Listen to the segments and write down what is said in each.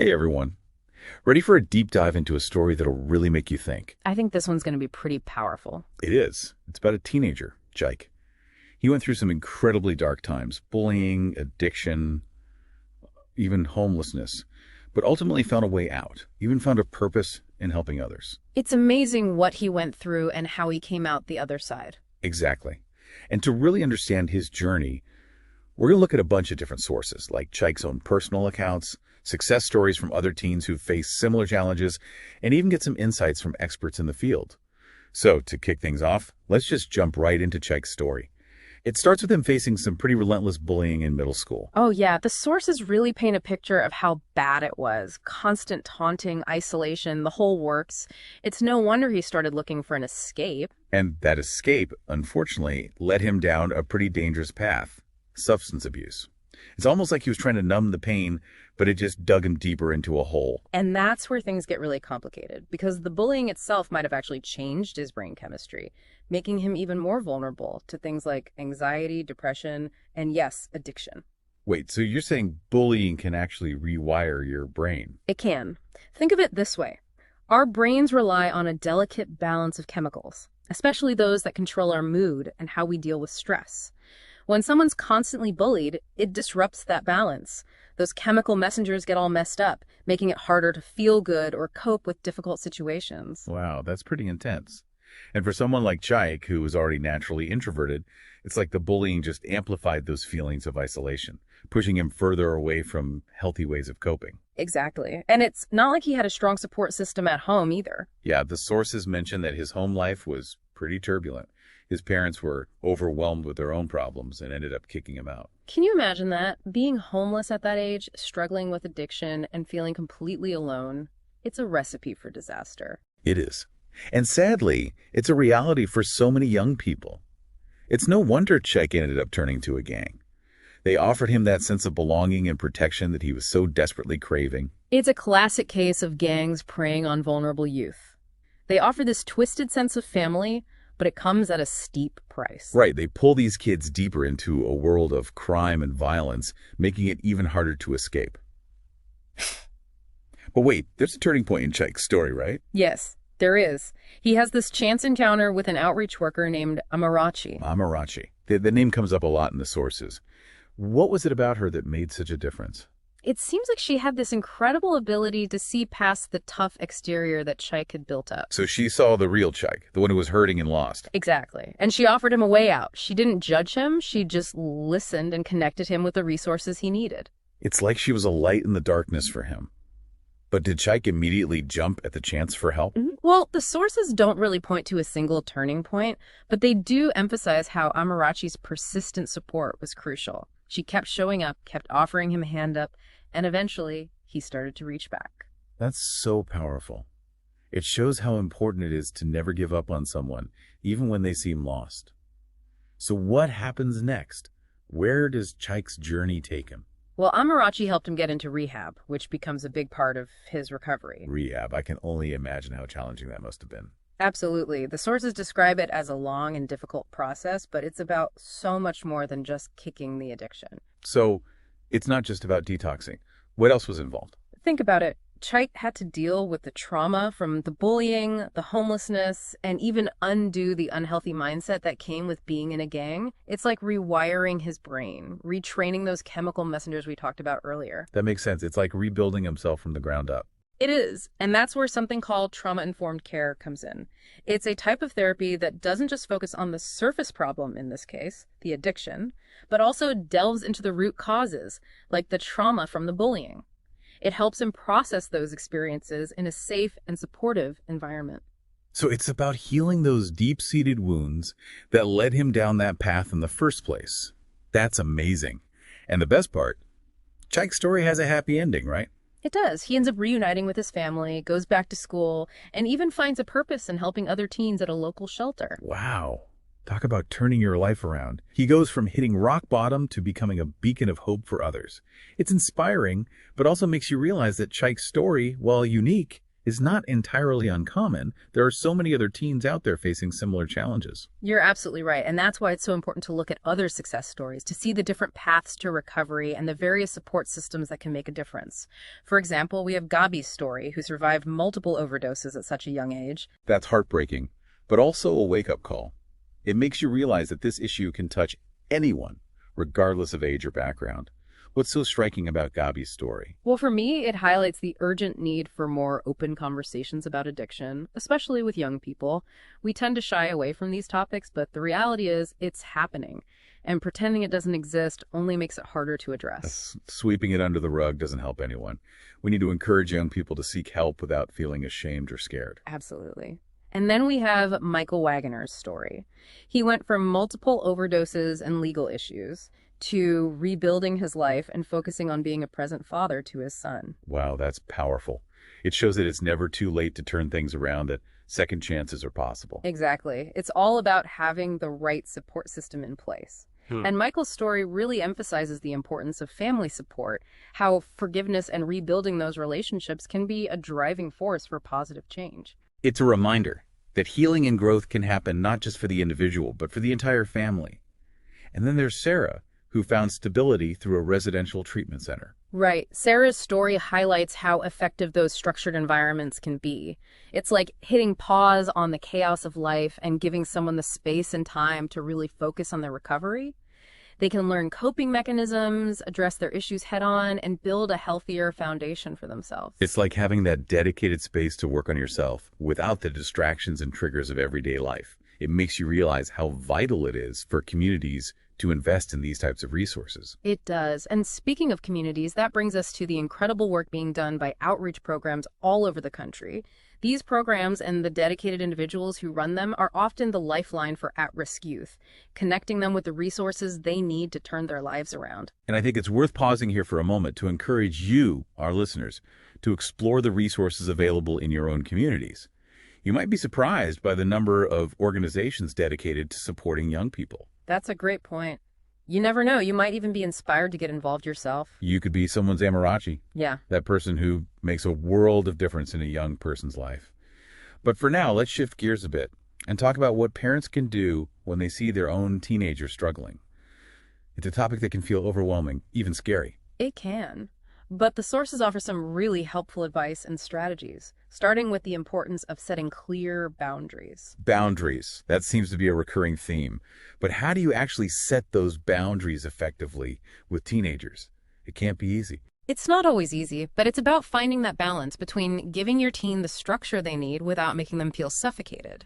Hey everyone. Ready for a deep dive into a story that'll really make you think? I think this one's going to be pretty powerful. It is. It's about a teenager, Chike. He went through some incredibly dark times, bullying, addiction, even homelessness, but ultimately found a way out, even found a purpose in helping others. It's amazing what he went through and how he came out the other side. Exactly. And to really understand his journey, we're going to look at a bunch of different sources, like Chike's own personal accounts, success stories from other teens who've faced similar challenges, and even get some insights from experts in the field. So, to kick things off, let's just jump right into Chike's story. It starts with him facing some pretty relentless bullying in middle school. Oh yeah, the sources really paint a picture of how bad it was. Constant taunting, isolation, the whole works. It's no wonder he started looking for an escape. And that escape, unfortunately, led him down a pretty dangerous path: substance abuse. It's almost like he was trying to numb the pain, but it just dug him deeper into a hole. And that's where things get really complicated, because the bullying itself might have actually changed his brain chemistry, making him even more vulnerable to things like anxiety, depression, and yes, addiction. Wait, so you're saying bullying can actually rewire your brain? It can. Think of it this way. Our brains rely on a delicate balance of chemicals, especially those that control our mood and how we deal with stress. When someone's constantly bullied, it disrupts that balance. Those chemical messengers get all messed up, making it harder to feel good or cope with difficult situations. Wow, that's pretty intense. And for someone like Chike, who was already naturally introverted, it's like the bullying just amplified those feelings of isolation, pushing him further away from healthy ways of coping. Exactly. And it's not like he had a strong support system at home either. Yeah, the sources mention that his home life was pretty turbulent. His parents were overwhelmed with their own problems and ended up kicking him out. Can you imagine that? Being homeless at that age, struggling with addiction, and feeling completely alone. It's a recipe for disaster. It is. And sadly, it's a reality for so many young people. It's no wonder Chike ended up turning to a gang. They offered him that sense of belonging and protection that he was so desperately craving. It's a classic case of gangs preying on vulnerable youth. They offer this twisted sense of family, but it comes at a steep price. Right, they pull these kids deeper into a world of crime and violence, making it even harder to escape. But wait, there's a turning point in Chike's story, right? Yes, there is. He has this chance encounter with an outreach worker named Amarachi. Amarachi. The name comes up a lot in the sources. What was it about her that made such a difference? It seems like she had this incredible ability to see past the tough exterior that Chike had built up. So she saw the real Chike, the one who was hurting and lost. Exactly. And she offered him a way out. She didn't judge him. She just listened and connected him with the resources he needed. It's like she was a light in the darkness for him. But did Chike immediately jump at the chance for help? Well, the sources don't really point to a single turning point, but they do emphasize how Amarachi's persistent support was crucial. She kept showing up, kept offering him a hand up, and eventually he started to reach back. That's so powerful. It shows how important it is to never give up on someone, even when they seem lost. So what happens next? Where does Chike's journey take him? Well, Amarachi helped him get into rehab, which becomes a big part of his recovery. Rehab. I can only imagine how challenging that must have been. Absolutely. The sources describe it as a long and difficult process, but it's about so much more than just kicking the addiction. So it's not just about detoxing. What else was involved? Think about it. Chike had to deal with the trauma from the bullying, the homelessness, and even undo the unhealthy mindset that came with being in a gang. It's like rewiring his brain, retraining those chemical messengers we talked about earlier. That makes sense. It's like rebuilding himself from the ground up. It is, and that's where something called trauma-informed care comes in. It's a type of therapy that doesn't just focus on the surface problem, in this case, the addiction, but also delves into the root causes, like the trauma from the bullying. It helps him process those experiences in a safe and supportive environment. So it's about healing those deep-seated wounds that led him down that path in the first place. That's amazing. And the best part, Chike's story has a happy ending, right? It does. He ends up reuniting with his family, goes back to school, and even finds a purpose in helping other teens at a local shelter. Wow. Talk about turning your life around. He goes from hitting rock bottom to becoming a beacon of hope for others. It's inspiring, but also makes you realize that Chike's story, while unique, is not entirely uncommon. There are so many other teens out there facing similar challenges. You're absolutely right. And that's why it's so important to look at other success stories, to see the different paths to recovery and the various support systems that can make a difference. For example, we have Gabi's story, who survived multiple overdoses at such a young age. That's heartbreaking, but also a wake-up call. It makes you realize that this issue can touch anyone, regardless of age or background. What's so striking about Gabi's story? Well, for me, it highlights the urgent need for more open conversations about addiction, especially with young people. We tend to shy away from these topics, but the reality is it's happening. And pretending it doesn't exist only makes it harder to address. Sweeping it under the rug doesn't help anyone. We need to encourage young people to seek help without feeling ashamed or scared. Absolutely. And then we have Michael Wagoner's story. He went from multiple overdoses and legal issues to rebuilding his life and focusing on being a present father to his son. Wow, that's powerful. It shows that it's never too late to turn things around, that second chances are possible. Exactly. It's all about having the right support system in place. And Michael's story really emphasizes the importance of family support, how forgiveness and rebuilding those relationships can be a driving force for positive change. It's a reminder that healing and growth can happen not just for the individual, but for the entire family. And then there's Sarah, who found stability through a residential treatment center. Right. Sarah's story highlights how effective those structured environments can be. It's like hitting pause on the chaos of life and giving someone the space and time to really focus on their recovery. They can learn coping mechanisms, address their issues head on, and build a healthier foundation for themselves. It's like having that dedicated space to work on yourself without the distractions and triggers of everyday life. It makes you realize how vital it is for communities to invest in these types of resources. It does. And speaking of communities, that brings us to the incredible work being done by outreach programs all over the country. These programs and the dedicated individuals who run them are often the lifeline for at-risk youth, connecting them with the resources they need to turn their lives around. And I think it's worth pausing here for a moment to encourage you, our listeners, to explore the resources available in your own communities. You might be surprised by the number of organizations dedicated to supporting young people. That's a great point. You never know. You might even be inspired to get involved yourself. You could be someone's Amarachi. Yeah. That person who makes a world of difference in a young person's life. But for now, let's shift gears a bit and talk about what parents can do when they see their own teenager struggling. It's a topic that can feel overwhelming, even scary. It can. But the sources offer some really helpful advice and strategies, starting with the importance of setting clear boundaries. Boundaries. That seems to be a recurring theme. But how do you actually set those boundaries effectively with teenagers? It can't be easy. It's not always easy, but it's about finding that balance between giving your teen the structure they need without making them feel suffocated.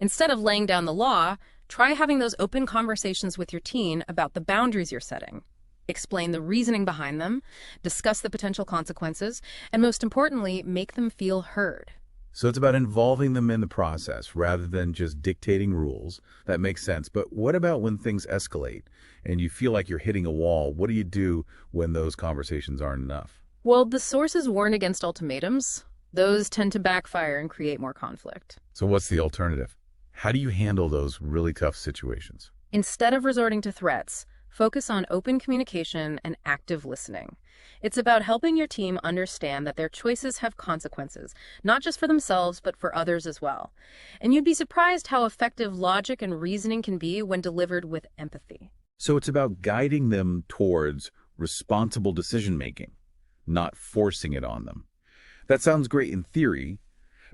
Instead of laying down the law, try having those open conversations with your teen about the boundaries you're setting. Explain the reasoning behind them, discuss the potential consequences, and most importantly, make them feel heard. So it's about involving them in the process rather than just dictating rules. That makes sense. But what about when things escalate and you feel like you're hitting a wall? What do you do when those conversations aren't enough? Well, the sources warn against ultimatums. Those tend to backfire and create more conflict. So what's the alternative? How do you handle those really tough situations? Instead of resorting to threats, focus on open communication and active listening. It's about helping your team understand that their choices have consequences, not just for themselves, but for others as well. And you'd be surprised how effective logic and reasoning can be when delivered with empathy. So it's about guiding them towards responsible decision-making, not forcing it on them. That sounds great in theory,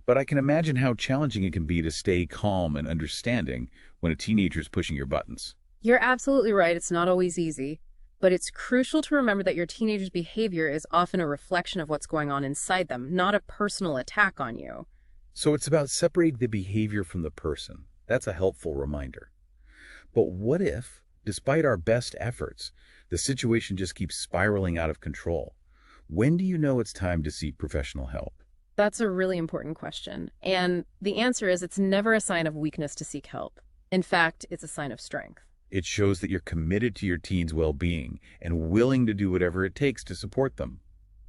but I can imagine how challenging it can be to stay calm and understanding when a teenager is pushing your buttons. You're absolutely right. It's not always easy, but it's crucial to remember that your teenager's behavior is often a reflection of what's going on inside them, not a personal attack on you. So it's about separating the behavior from the person. That's a helpful reminder. But what if, despite our best efforts, the situation just keeps spiraling out of control? When do you know it's time to seek professional help? That's a really important question. And the answer is it's never a sign of weakness to seek help. In fact, it's a sign of strength. It shows that you're committed to your teen's well-being and willing to do whatever it takes to support them.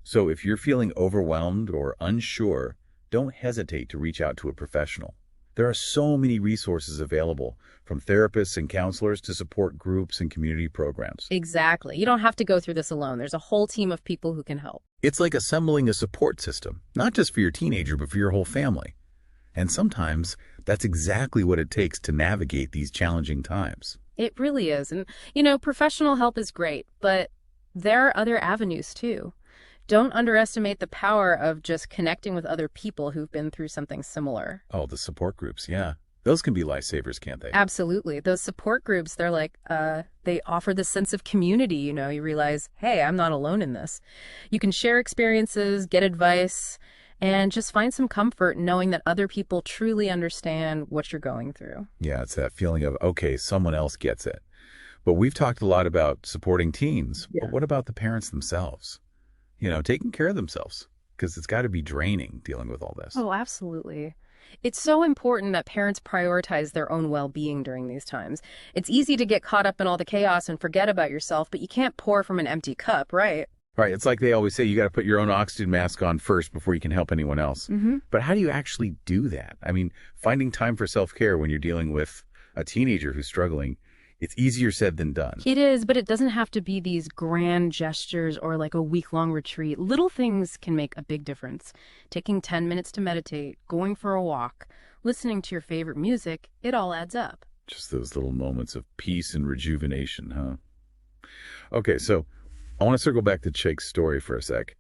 So if you're feeling overwhelmed or unsure, don't hesitate to reach out to a professional. There are so many resources available, from therapists and counselors to support groups and community programs. Exactly. You don't have to go through this alone. There's a whole team of people who can help. It's like assembling a support system, not just for your teenager, but for your whole family. And sometimes that's exactly what it takes to navigate these challenging times. It really is. And, professional help is great, but there are other avenues too. Don't underestimate the power of just connecting with other people who've been through something similar. Oh, the support groups, yeah. Those can be lifesavers, can't they? Absolutely. Those support groups, they're like, they offer this sense of community, you realize, hey, I'm not alone in this. You can share experiences, get advice, and just find some comfort in knowing that other people truly understand what you're going through. Yeah, it's that feeling of, okay, someone else gets it. But we've talked a lot about supporting teens. Yeah. But what about the parents themselves? Taking care of themselves, because it's got to be draining dealing with all this. Oh, absolutely. It's so important that parents prioritize their own well-being during these times. It's easy to get caught up in all the chaos and forget about yourself, but you can't pour from an empty cup, right? Right. It's like they always say, you got to put your own oxygen mask on first before you can help anyone else. Mm-hmm. But how do you actually do that? I mean, finding time for self-care when you're dealing with a teenager who's struggling, it's easier said than done. It is, but it doesn't have to be these grand gestures or like a week-long retreat. Little things can make a big difference. Taking 10 minutes to meditate, going for a walk, listening to your favorite music, it all adds up. Just those little moments of peace and rejuvenation, huh? Okay, so I want to circle back to Chike's story for a sec.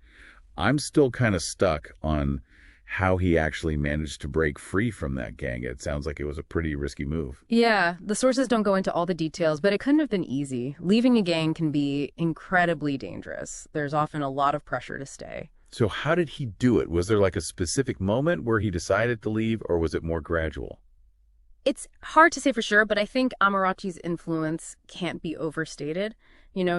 I'm still kind of stuck on how he actually managed to break free from that gang. It sounds like it was a pretty risky move. Yeah, the sources don't go into all the details, but it couldn't have been easy. Leaving a gang can be incredibly dangerous. There's often a lot of pressure to stay. So how did he do it? Was there like a specific moment where he decided to leave, or was it more gradual? It's hard to say for sure, but I think Amarachi's influence can't be overstated.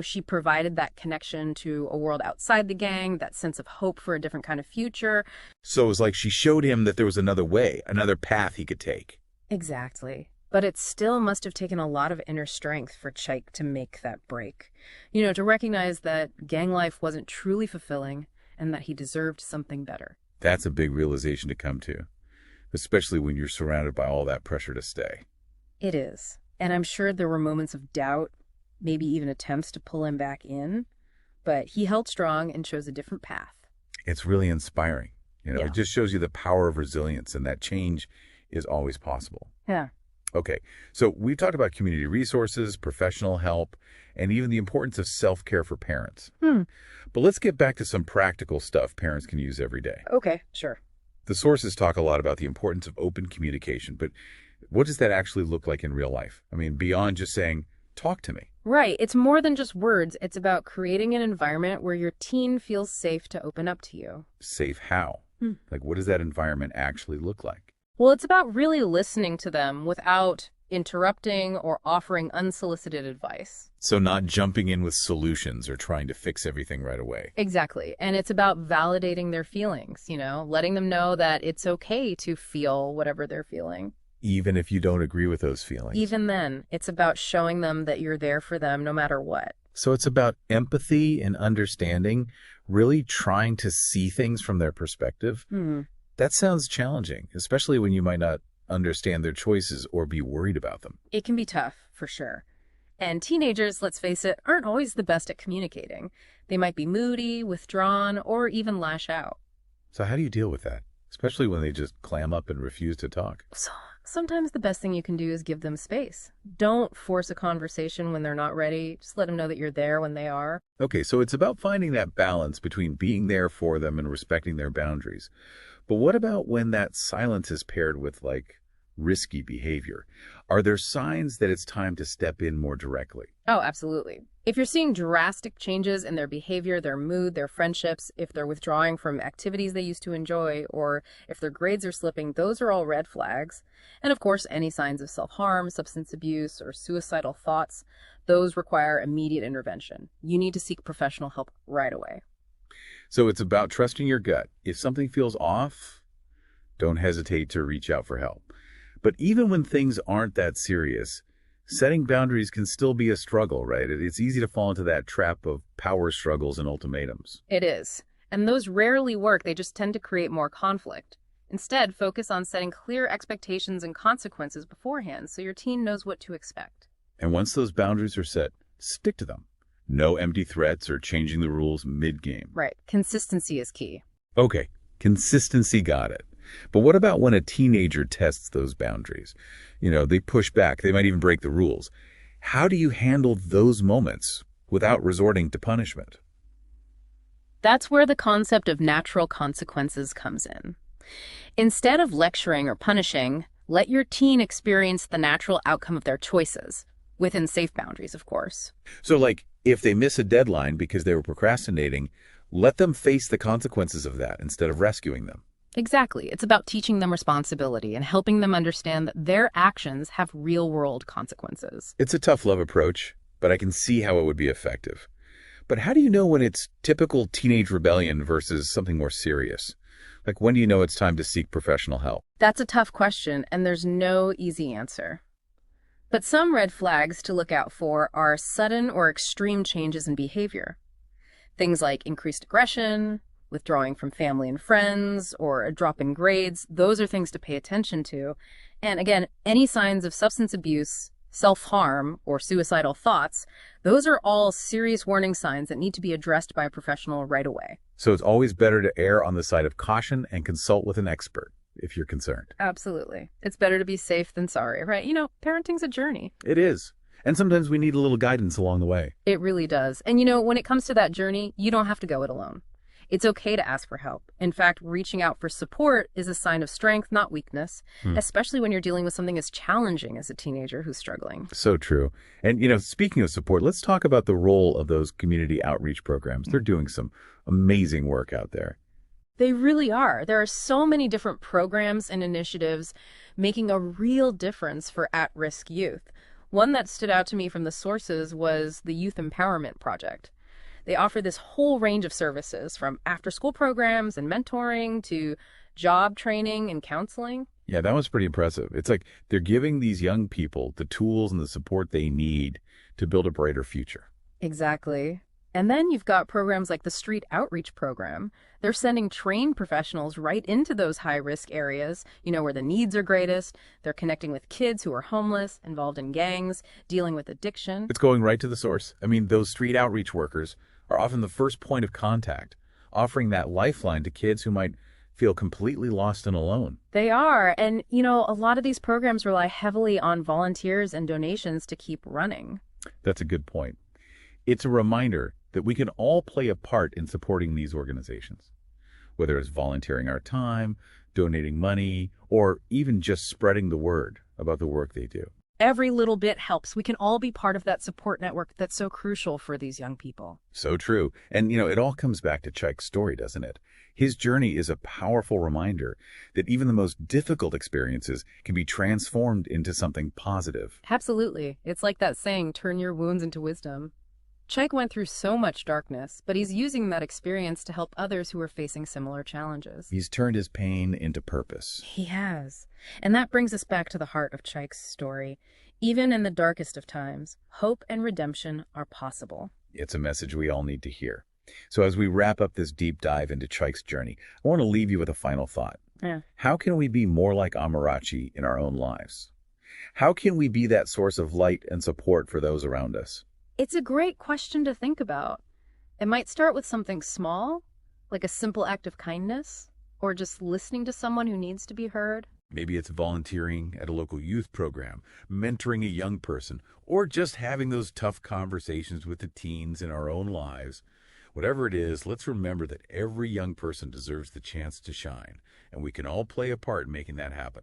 She provided that connection to a world outside the gang, that sense of hope for a different kind of future. So it was like she showed him that there was another way, another path he could take. Exactly. But it still must have taken a lot of inner strength for Chike to make that break. To recognize that gang life wasn't truly fulfilling and that he deserved something better. That's a big realization to come to, especially when you're surrounded by all that pressure to stay. It is. And I'm sure there were moments of doubt, maybe even attempts to pull him back in, but he held strong and chose a different path. It's really inspiring. Yeah. It just shows you the power of resilience, and that change is always possible. Yeah. Okay, so we've talked about community resources, professional help, and even the importance of self-care for parents. But let's get back to some practical stuff parents can use every day. Okay, sure. The sources talk a lot about the importance of open communication, but what does that actually look like in real life? I mean, beyond just saying, talk to me. Right. It's more than just words. It's about creating an environment where your teen feels safe to open up to you. Safe how? Like, what does that environment actually look like? Well, it's about really listening to them without interrupting or offering unsolicited advice. So not jumping in with solutions or trying to fix everything right away. Exactly. And it's about validating their feelings, letting them know that it's okay to feel whatever they're feeling. Even if you don't agree with those feelings. Even then, it's about showing them that you're there for them no matter what. So it's about empathy and understanding, really trying to see things from their perspective. That sounds challenging, especially when you might not understand their choices or be worried about them. It can be tough, for sure. And teenagers, let's face it, aren't always the best at communicating. They might be moody, withdrawn, or even lash out. So how do you deal with that? Especially when they just clam up and refuse to talk. So sometimes the best thing you can do is give them space. Don't force a conversation when they're not ready. Just let them know that you're there when they are. Okay, so it's about finding that balance between being there for them and respecting their boundaries. But what about when that silence is paired with, risky behavior? Are there signs that it's time to step in more directly? Oh, absolutely. If you're seeing drastic changes in their behavior, their mood, their friendships, if they're withdrawing from activities they used to enjoy, or if their grades are slipping, those are all red flags. And of course, any signs of self-harm, substance abuse, or suicidal thoughts, those require immediate intervention. You need to seek professional help right away. So it's about trusting your gut. If something feels off, don't hesitate to reach out for help. But even when things aren't that serious, setting boundaries can still be a struggle, right? It's easy to fall into that trap of power struggles and ultimatums. It is. And those rarely work. They just tend to create more conflict. Instead, focus on setting clear expectations and consequences beforehand so your teen knows what to expect. And once those boundaries are set, stick to them. No empty threats or changing the rules mid-game. Right. Consistency is key. Okay, consistency, got it. But what about when a teenager tests those boundaries? They push back, they might even break the rules. How do you handle those moments without resorting to punishment? That's where the concept of natural consequences comes in. Instead of lecturing or punishing, let your teen experience the natural outcome of their choices, within safe boundaries, of course. So, if they miss a deadline because they were procrastinating, let them face the consequences of that instead of rescuing them. Exactly. It's about teaching them responsibility and helping them understand that their actions have real-world consequences. It's a tough love approach, but I can see how it would be effective. But how do you know when it's typical teenage rebellion versus something more serious? When do you know it's time to seek professional help? That's a tough question, and there's no easy answer. But some red flags to look out for are sudden or extreme changes in behavior. Things like increased aggression, withdrawing from family and friends, or a drop in grades, those are things to pay attention to. And again, any signs of substance abuse, self-harm, or suicidal thoughts, those are all serious warning signs that need to be addressed by a professional right away. So it's always better to err on the side of caution and consult with an expert if you're concerned. Absolutely. It's better to be safe than sorry, right? Parenting's a journey. It is. And sometimes we need a little guidance along the way. It really does. And when it comes to that journey, you don't have to go it alone. It's okay to ask for help. In fact, reaching out for support is a sign of strength, not weakness, especially when you're dealing with something as challenging as a teenager who's struggling. So true. And, speaking of support, let's talk about the role of those community outreach programs. They're doing some amazing work out there. They really are. There are so many different programs and initiatives making a real difference for at-risk youth. One that stood out to me from the sources was the Youth Empowerment Project. They offer this whole range of services, from after-school programs and mentoring to job training and counseling. Yeah, that was pretty impressive. It's like they're giving these young people the tools and the support they need to build a brighter future. Exactly. And then you've got programs like the Street Outreach Program. They're sending trained professionals right into those high-risk areas, where the needs are greatest. They're connecting with kids who are homeless, involved in gangs, dealing with addiction. It's going right to the source. Those street outreach workers are often the first point of contact, offering that lifeline to kids who might feel completely lost and alone. They are. And, a lot of these programs rely heavily on volunteers and donations to keep running. That's a good point. It's a reminder that we can all play a part in supporting these organizations, whether it's volunteering our time, donating money, or even just spreading the word about the work they do. Every little bit helps. We can all be part of that support network that's so crucial for these young people. So true. And, it all comes back to Chike's story, doesn't it? His journey is a powerful reminder that even the most difficult experiences can be transformed into something positive. Absolutely. It's like that saying, turn your wounds into wisdom. Chike went through so much darkness, but he's using that experience to help others who are facing similar challenges. He's turned his pain into purpose. He has. And that brings us back to the heart of Chike's story. Even in the darkest of times, hope and redemption are possible. It's a message we all need to hear. So as we wrap up this deep dive into Chike's journey, I want to leave you with a final thought. Yeah. How can we be more like Amarachi in our own lives? How can we be that source of light and support for those around us? It's a great question to think about. It might start with something small, like a simple act of kindness, or just listening to someone who needs to be heard. Maybe it's volunteering at a local youth program, mentoring a young person, or just having those tough conversations with the teens in our own lives. Whatever it is, let's remember that every young person deserves the chance to shine, and we can all play a part in making that happen.